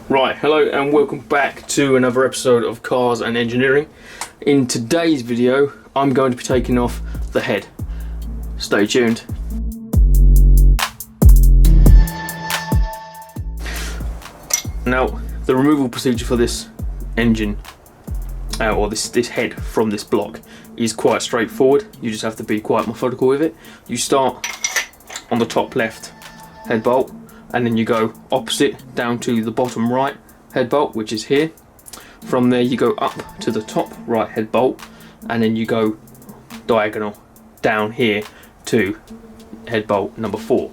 Right, hello and welcome back to another episode of Cars and Engineering. In today's video, I'm going to be taking off the head. Stay tuned. Now, the removal procedure for this engine, or this head from this block, is quite straightforward. You just have to be quite methodical with it. You start on the top left head bolt, and then you go opposite down to the bottom right head bolt, which is here. From there you go up to the top right head bolt, and then you go diagonal down here to head bolt number 4.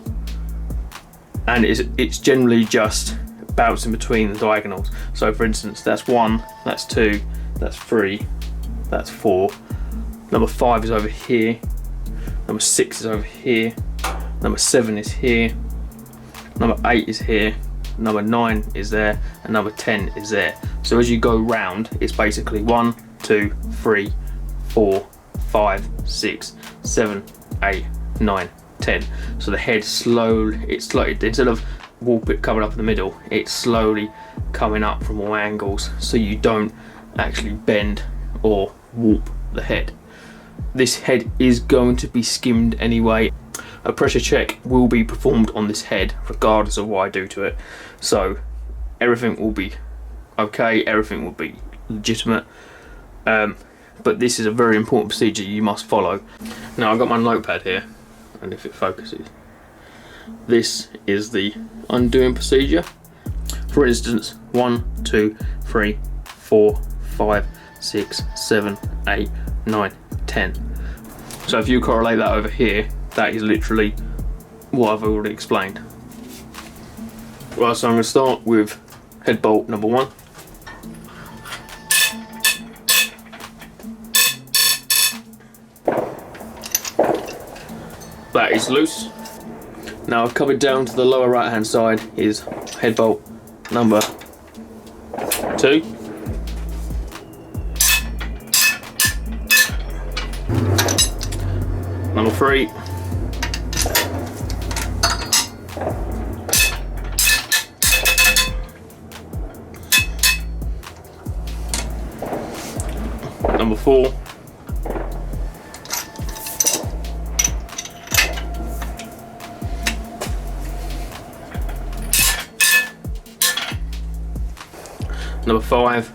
And it's generally just bouncing between the diagonals. So for instance, that's 1, that's 2, that's 3, that's 4. Number 5 is over here. Number 6 is over here. Number 7 is here. Number 8 is here, number 9 is there, and number 10 is there. So as you go round, it's basically 1, 2, 3, 4, 5, 6, 7, 8, 9, 10. So the head slowly, it's like, instead of it coming up in the middle, it's slowly coming up from all angles, so you don't actually bend or warp the head. This head is going to be skimmed anyway. A pressure check will be performed on this head regardless of what I do to it, so everything will be okay, everything will be legitimate, but this is a very important procedure you must follow. Now I've got my notepad here, and if it focuses, this is the undoing procedure. For instance, 1, 2, 3, 4, 5, 6, 7, 8, 9, 10. So if you correlate that over here, that is literally what I've already explained. Right, so I'm going to start with head bolt number 1. That is loose. Now coming down to the lower right hand side is head bolt number 2. Number 3. Number 4. Number 5.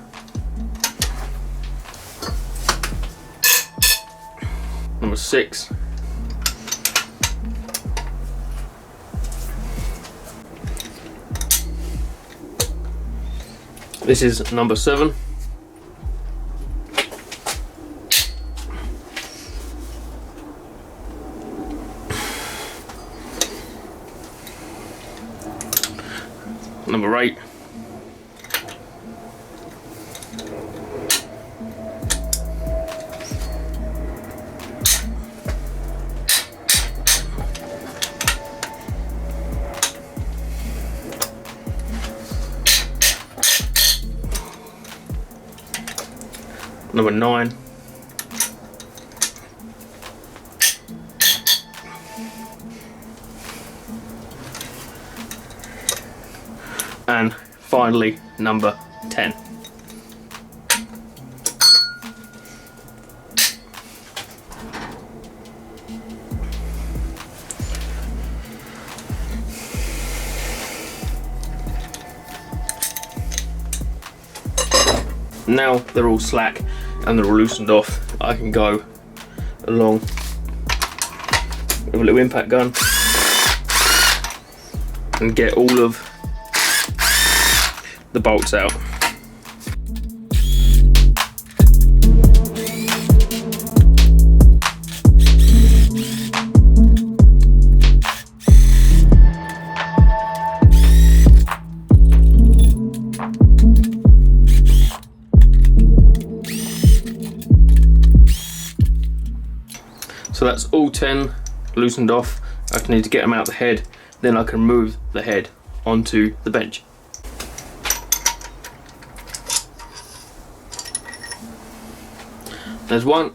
Number 6. This is number 7. Number 8. Number 9. And finally, number 10. Now they're all slack and they're all loosened off, I can go along with a little impact gun and get all of the bolts out. So that's all 10 loosened off. I just need to get them out the head, then I can move the head onto the bench. There's one.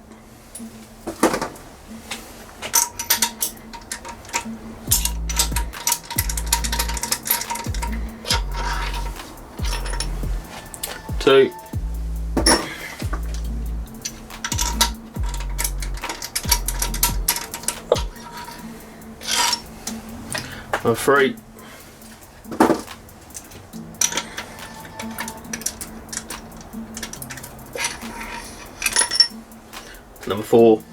2. Number 3. Number 4.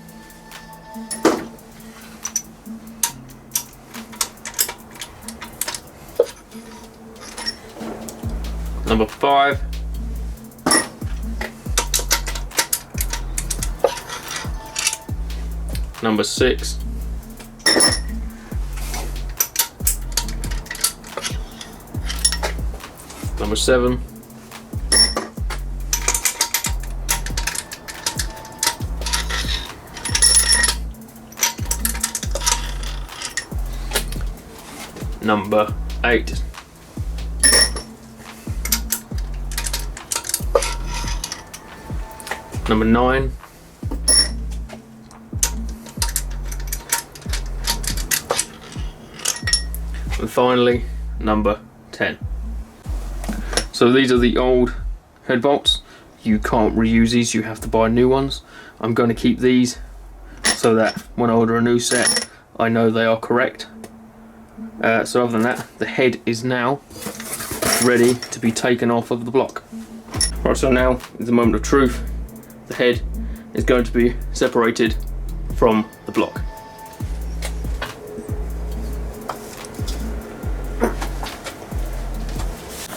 Number 5. Number 6. Number 7. Number 8. Number 9. And finally, number 10. So these are the old head bolts. You can't reuse these, you have to buy new ones. I'm going to keep these so that when I order a new set, I know they are correct. So other than that, the head is now ready to be taken off of the block. Right, so now is the moment of truth. The head is going to be separated from the block.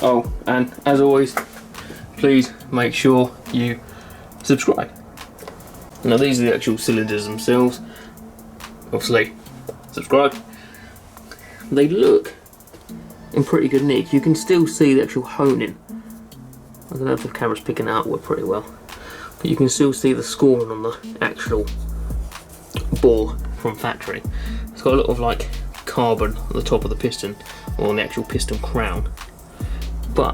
Oh, and as always, please make sure you subscribe. Now these are the actual cylinders themselves. Obviously, subscribe. They look in pretty good nick. You can still see the actual honing. I don't know if the camera's picking it up pretty well, but you can still see the scoring on the actual bore from factory. It's got a lot of like carbon at the top of the piston, or on the actual piston crown. But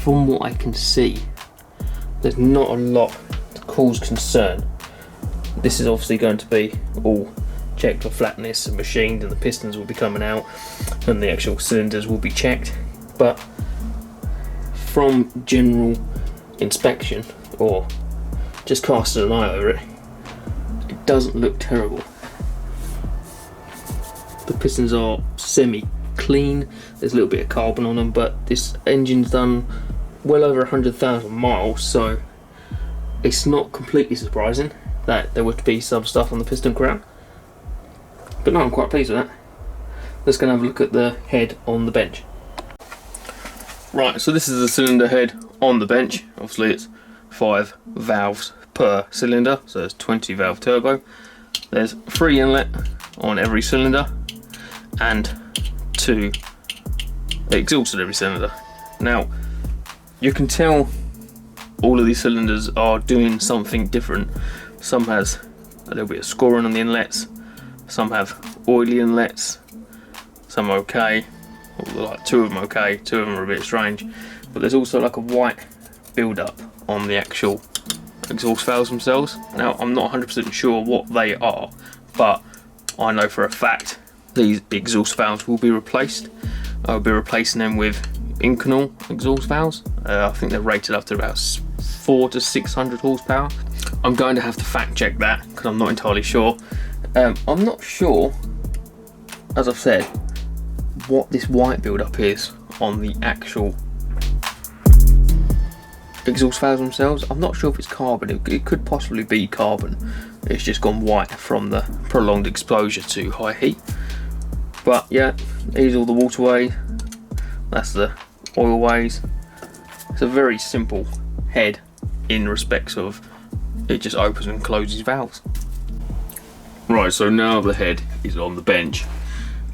from what I can see, there's not a lot to cause concern. This is obviously going to be all checked for flatness and machined, and the pistons will be coming out and the actual cylinders will be checked. But from general inspection, or just casting an eye over it, it doesn't look terrible. The pistons are semi-clean, there's a little bit of carbon on them, but this engine's done well over 100,000 miles, so it's not completely surprising that there would be some stuff on the piston crown. But no, I'm quite pleased with that. Let's go and have a look at the head on the bench. Right, so this is the cylinder head on the bench. Obviously it's 5 valves per cylinder, so there's 20 valve turbo. There's 3 inlet on every cylinder and 2 exhausts on every cylinder. Now, you can tell all of these cylinders are doing something different. Some has a little bit of scoring on the inlets, some have oily inlets, some are okay, like 2 of them okay, 2 of them are a bit strange, but there's also like a white build-up on the actual exhaust valves themselves. Now, I'm not 100% sure what they are, but I know for a fact these exhaust valves will be replaced. I'll be replacing them with Inconel exhaust valves. I think they're rated up to about 400 to 600 horsepower. I'm going to have to fact check that because I'm not entirely sure. I'm not sure, as I've said, what this white build-up is on the actual exhaust valves themselves. I'm not sure if it's carbon. It could possibly be carbon. It's just gone white from the prolonged exposure to high heat. But yeah, here's all the waterway. That's the oil ways. It's a very simple head in respects of it just opens and closes valves. Right, so now the head is on the bench.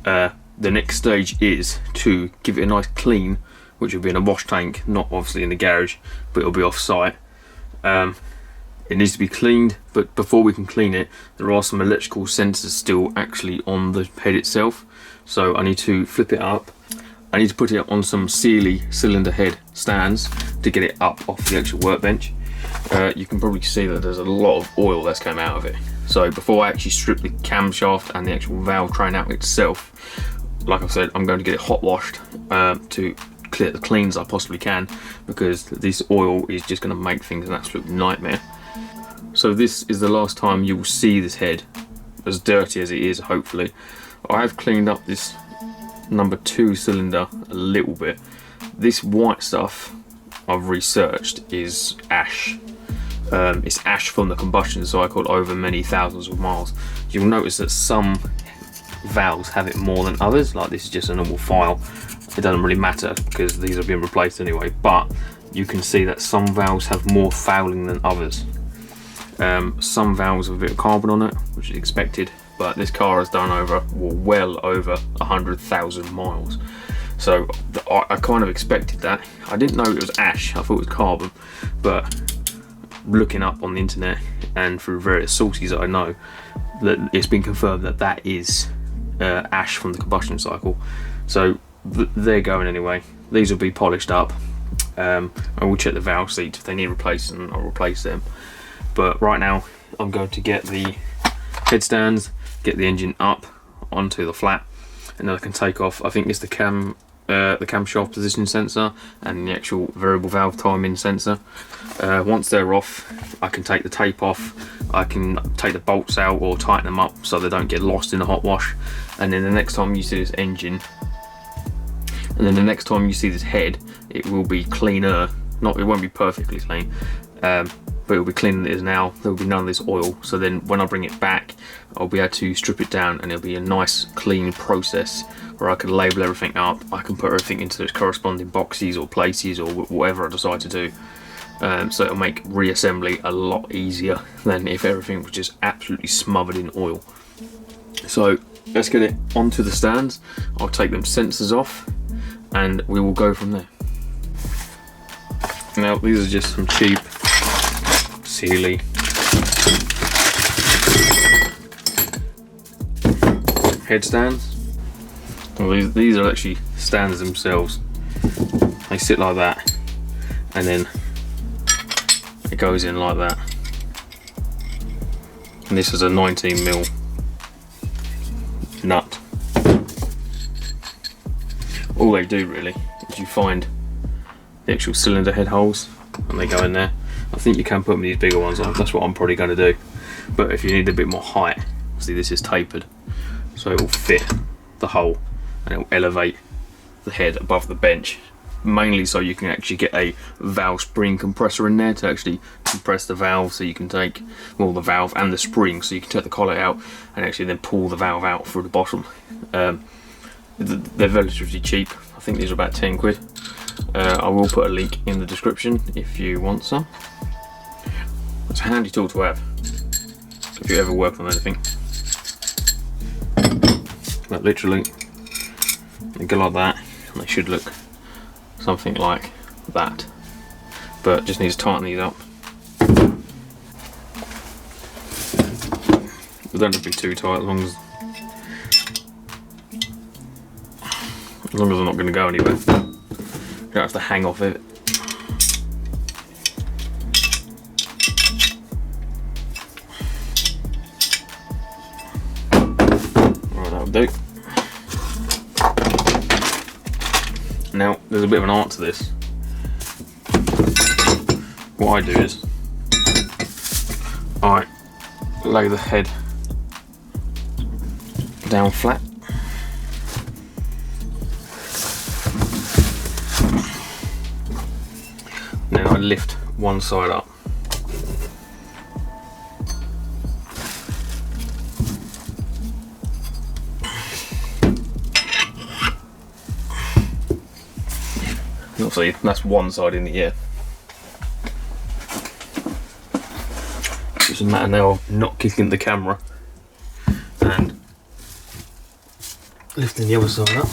The next stage is to give it a nice clean, which will be in a wash tank, not obviously in the garage, but it'll be off site. It needs to be cleaned, but before we can clean it, there are some electrical sensors still actually on the head itself. So I need to flip it up. I need to put it on some Sealey cylinder head stands to get it up off the actual workbench. You can probably see that there's a lot of oil that's come out of it. So before I actually strip the camshaft and the actual valve train out itself, like I said, I'm going to get it hot washed to clean as I possibly can, because this oil is just going to make things an absolute nightmare. So this is the last time you will see this head, as dirty as it is, hopefully. I have cleaned up this number 2 cylinder a little bit. This white stuff I've researched is ash. It's ash from the combustion cycle over many thousands of miles. You'll notice that some valves have it more than others, like this is just a normal file. It doesn't really matter because these are being replaced anyway, but you can see that some valves have more fouling than others. Some valves have a bit of carbon on it, which is expected, but this car has done well over 100,000 miles. So I kind of expected that. I didn't know it was ash, I thought it was carbon, but looking up on the internet and through various sources that I know, that it's been confirmed that that is ash from the combustion cycle. So they're going anyway. These will be polished up. I will check the valve seats. If they need replacing, I'll replace them. But right now I'm going to get the headstands, get the engine up onto the flat, and then I can take off, I think it's the camshaft position sensor and the actual variable valve timing sensor. Once they're off, I can take the tape off, I can take the bolts out or tighten them up so they don't get lost in the hot wash. And then the next time you see this engine, and then the next time you see this head, it will be cleaner. It won't be perfectly clean, but it'll be cleaner than it is now. There will be none of this oil, so then when I bring it back, I'll be able to strip it down and it'll be a nice clean process where I can label everything up. I can put everything into its corresponding boxes or places or whatever I decide to do. So it'll make reassembly a lot easier than if everything was just absolutely smothered in oil. So let's get it onto the stands. I'll take them sensors off and we will go from there. Now these are just some cheap Sealey headstands. Well, these are actually stands themselves. They sit like that and then it goes in like that. And this is a 19mm nut. All they do really is you find the actual cylinder head holes and they go in there. I think you can put these bigger ones on, that's what I'm probably going to do. But if you need a bit more height, see this is tapered, so it will fit the hole and it will elevate the head above the bench, mainly so you can actually get a valve spring compressor in there to actually compress the valve, so you can take, well, the valve and the spring, so you can take the collet out and actually then pull the valve out through the bottom. They're relatively cheap. I think these are about 10 quid. I will put a link in the description if you want some. It's a handy tool to have if you ever work on anything. But literally, they go like that, and they should look something like that. But just need to tighten these up. They don't have to be too tight, as long as they're not going to go anywhere. You don't have to hang off it. Right, that'll do. Now, there's a bit of an art to this. What I do is I lay the head down flat. Then I lift one side up. You'll see, that's one side in the air. It's just a matter now of not kicking the camera and lifting the other side up.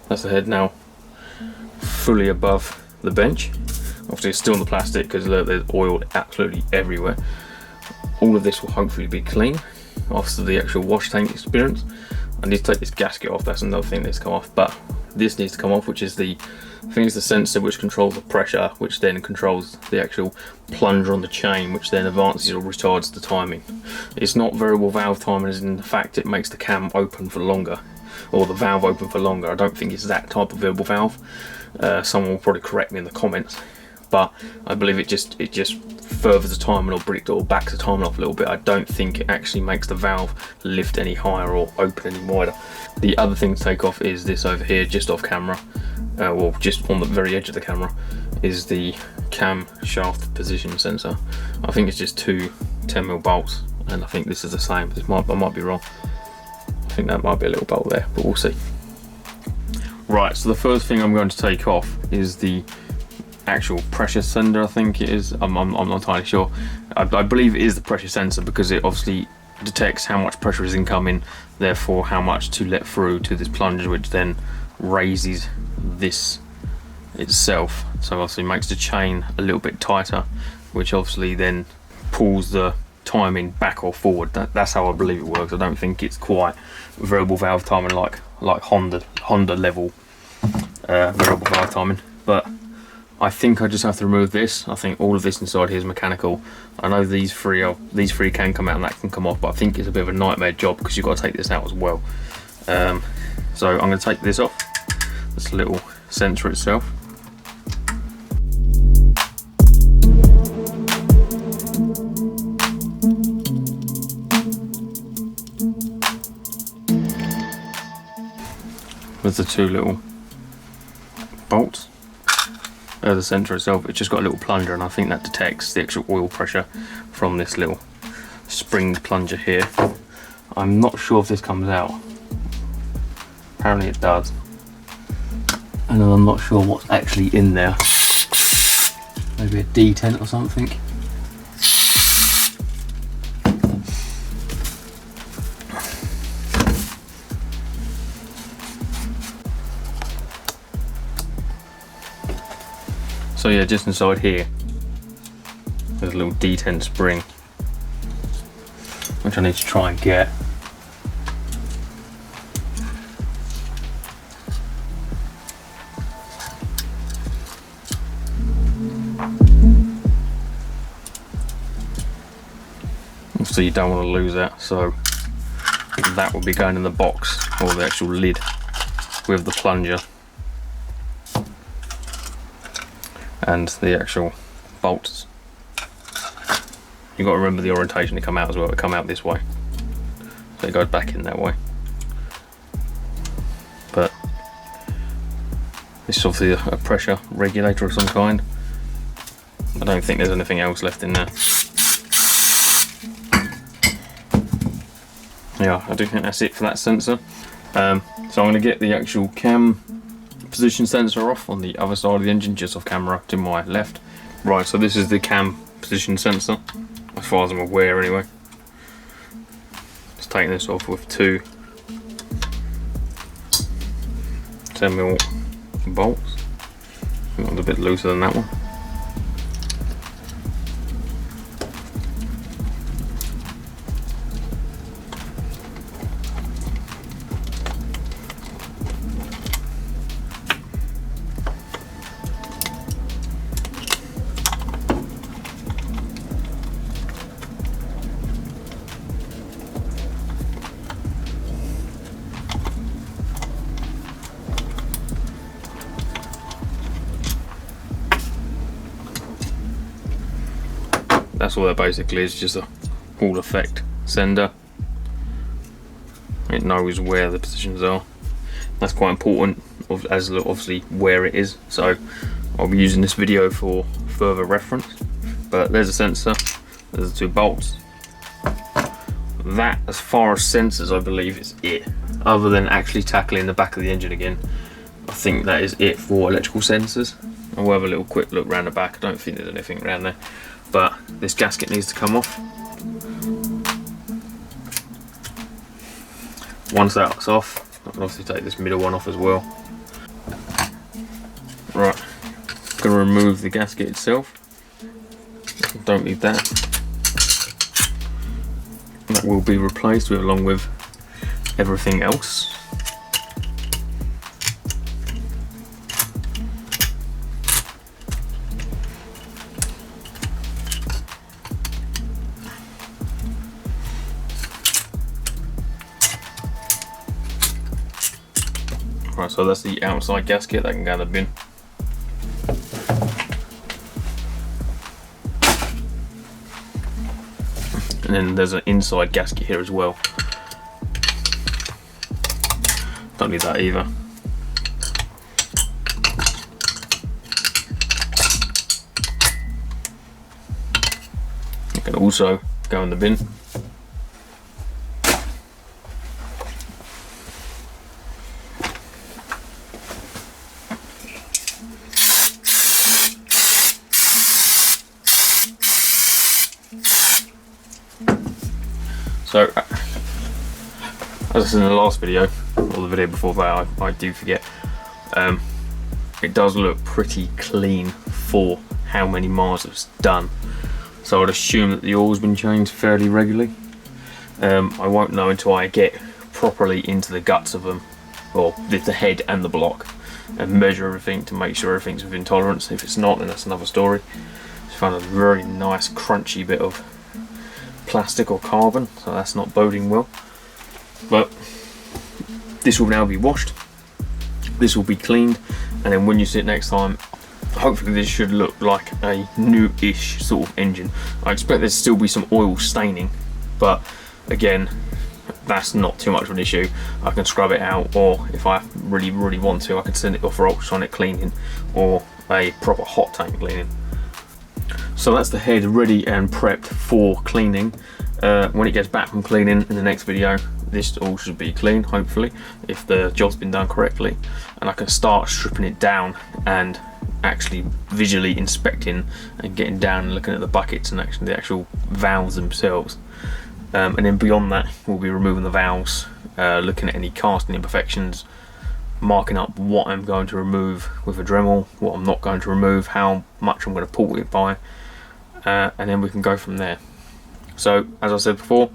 That's the head now fully above the bench. Obviously it's still in the plastic because there's oil absolutely everywhere. All of this will hopefully be clean after the actual wash tank experience. I need to take this gasket off, that's another thing that needs to come off, but this needs to come off, which is the, I think it's the sensor which controls the pressure, which then controls the actual plunger on the chain, which then advances or retards the timing. It's not variable valve timing, as in the fact it makes the cam open for longer. or the valve open for longer. I don't think it's that type of variable valve. Someone will probably correct me in the comments, but I believe it just furthers the timing or backs the timing off a little bit. I don't think it actually makes the valve lift any higher or open any wider. The other thing to take off is this over here, just off camera, or just on the very edge of the camera, is the cam shaft position sensor. I think it's just two 10mm bolts, and I think this is the same. I might be wrong. I think that might be a little bolt there, but we'll see. Right, so the first thing I'm going to take off is the actual pressure sender. I think it is. I'm not entirely sure. I believe it is the pressure sensor, because it obviously detects how much pressure is incoming, therefore how much to let through to this plunger, which then raises this itself. So obviously makes the chain a little bit tighter, which obviously then pulls the timing back or forward. That's how I believe it works. I don't think it's quite variable valve timing like Honda level variable valve timing, but I think I just have to remove this. I think all of this inside here is mechanical. I know these three can come out and that can come off, but I think it's a bit of a nightmare job because you've got to take this out as well. So I'm going to take this off, this little sensor itself. With the two little bolts. The sensor itself, it's just got a little plunger, and I think that detects the actual oil pressure from this little springed plunger here. I'm not sure if this comes out. Apparently it does. And then I'm not sure what's actually in there. Maybe a detent or something. So yeah, just inside here, there's a little detent spring, which I need to try and get. Obviously you don't want to lose that, so that will be going in the box, or the actual lid, with the plunger and the actual bolts. You've got to remember the orientation to come out as well. It come out this way, so it goes back in that way. But this is obviously a pressure regulator of some kind. I don't think there's anything else left in there. Yeah, I do think that's it for that sensor. So I'm going to get the actual cam position sensor off on the other side of the engine, just off camera to my left. Right, so this is the cam position sensor, as far as I'm aware anyway. Just taking this off with two 10mm bolts. That one's a bit looser than that one. That's all that basically is, just a Hall effect sender. It knows where the positions are. That's quite important, as obviously where it is, so I'll be using this video for further reference. But there's a sensor, there's the two bolts. That, as far as sensors, I believe is it. Other than actually tackling the back of the engine again, I think that is it for electrical sensors. I will have a little quick look around the back. I don't think there's anything around there, but this gasket needs to come off. Once that's off, I can obviously take this middle one off as well. Right, I'm going to remove the gasket itself. Don't need that. That will be replaced with, along with everything else. Right, so that's the outside gasket that can go in the bin. And then there's an inside gasket here as well. Don't need that either. It can also go in the bin. So, as I said in the last video, or the video before that, I do forget, it does look pretty clean for how many miles it's done. So I'd assume that the oil's been changed fairly regularly. I won't know until I get properly into the guts of them, or with the head and the block, and measure everything to make sure everything's within tolerance. If it's not, then that's another story. Just found a very nice crunchy bit of plastic or carbon, so that's not boding well. But this will now be washed, this will be cleaned, and then when you see it next time, hopefully this should look like a new-ish sort of engine. I expect there to still be some oil staining, but again, that's not too much of an issue. I can scrub it out, or if I really want to, I can send it off for ultrasonic cleaning or a proper hot tank cleaning. So that's the head ready and prepped for cleaning. When it gets back from cleaning in the next video, this all should be clean, hopefully, if the job's been done correctly, and I can start stripping it down and actually visually inspecting and getting down and looking at the buckets and actually the actual valves themselves. And then beyond that, we'll be removing the valves, looking at any casting imperfections, marking up what I'm going to remove with a Dremel, what I'm not going to remove, how much I'm going to pull it by, and then we can go from there. So, as I said before,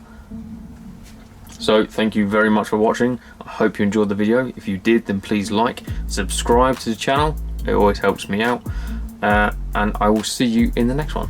so thank you very much for watching. I hope you enjoyed the video. If you did, then please like, subscribe to the channel. It always helps me out. And I will see you in the next one.